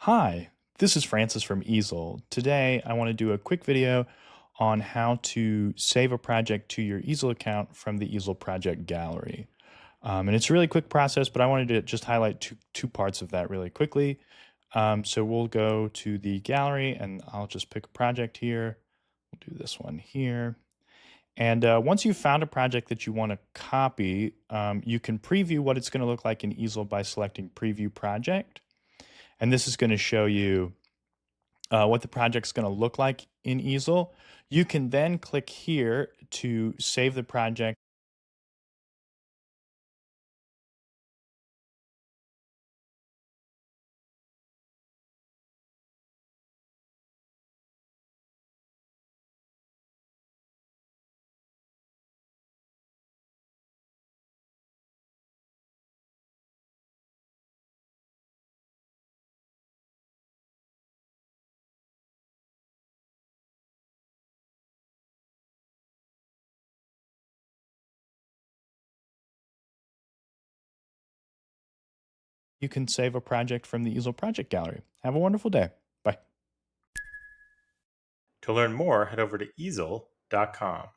Hi, this is Francis from Easel. Today I want to do a quick video on how to save a project to your Easel account from the Easel project gallery. And it's a really quick process, but I wanted to just highlight two parts of that really quickly. So we'll go to the gallery and I'll just pick a project here. We'll do this one here. And once you've found a project that you want to copy, you can preview what it's going to look like in Easel by selecting Preview Project. And this is going to show you what the project's going to look like in Easel. You can then click here to save the project. You can save a project from the Easel project gallery. Have a wonderful day. Bye. To learn more, head over to easel.com.